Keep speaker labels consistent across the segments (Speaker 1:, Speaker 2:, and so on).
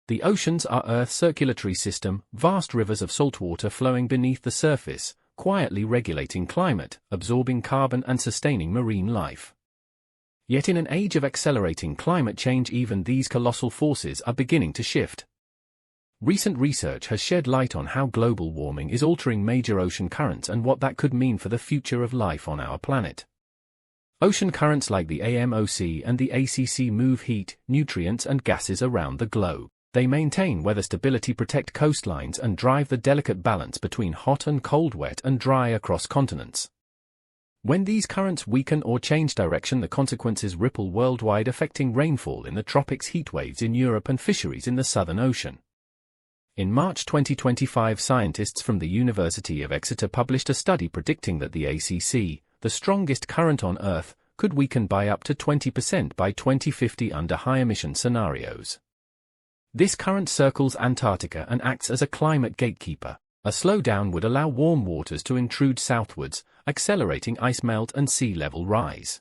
Speaker 1: The oceans are Earth's circulatory system, vast rivers of saltwater flowing beneath the surface, quietly regulating climate, absorbing carbon and sustaining marine life. Yet in an age of accelerating climate change, even these colossal forces are beginning to shift. Recent research has shed light on how global warming is altering major ocean currents and what that could mean for the future of life on our planet. Ocean currents like the AMOC and the ACC move heat, nutrients and gases around the globe. They maintain weather stability, protect coastlines and drive the delicate balance between hot and cold, wet and dry across continents. When these currents weaken or change direction, the consequences ripple worldwide, affecting rainfall in the tropics, heat waves in Europe and fisheries in the Southern Ocean. In March 2025, scientists from the University of Exeter published a study predicting that the ACC, the strongest current on Earth, could weaken by up to 20% by 2050 under high-emission scenarios. This current circles Antarctica and acts as a climate gatekeeper. A slowdown would allow warm waters to intrude southwards, accelerating ice melt and sea level rise.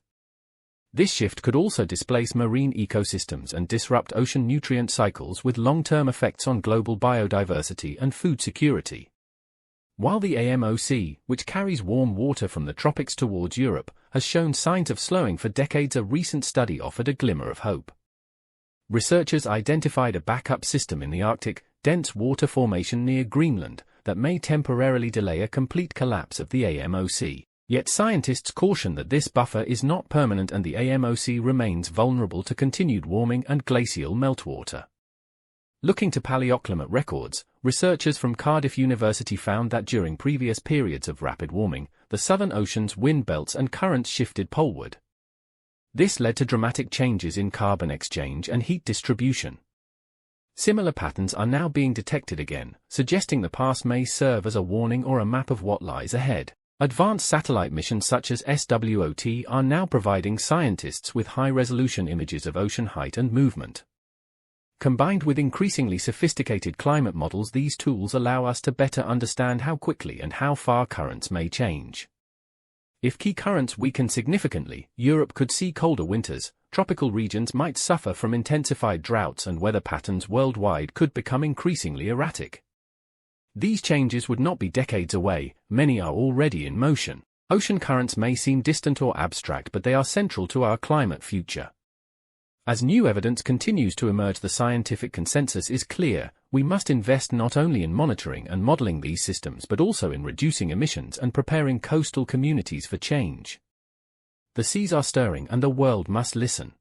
Speaker 1: This shift could also displace marine ecosystems and disrupt ocean nutrient cycles, with long-term effects on global biodiversity and food security. While the AMOC, which carries warm water from the tropics towards Europe, has shown signs of slowing for decades, a recent study offered a glimmer of hope. Researchers identified a backup system in the Arctic, dense water formation near Greenland, that may temporarily delay a complete collapse of the AMOC. Yet scientists caution that this buffer is not permanent and the AMOC remains vulnerable to continued warming and glacial meltwater. Looking to paleoclimate records, researchers from Cardiff University found that during previous periods of rapid warming, the Southern Ocean's wind belts and currents shifted poleward. This led to dramatic changes in carbon exchange and heat distribution. Similar patterns are now being detected again, suggesting the past may serve as a warning or a map of what lies ahead. Advanced satellite missions such as SWOT are now providing scientists with high-resolution images of ocean height and movement. Combined with increasingly sophisticated climate models, these tools allow us to better understand how quickly and how far currents may change. If key currents weaken significantly, Europe could see colder winters, tropical regions might suffer from intensified droughts, and weather patterns worldwide could become increasingly erratic. These changes would not be decades away, many are already in motion. Ocean currents may seem distant or abstract, but they are central to our climate future. As new evidence continues to emerge, the scientific consensus is clear: we must invest not only in monitoring and modeling these systems but also in reducing emissions and preparing coastal communities for change. The seas are stirring and the world must listen.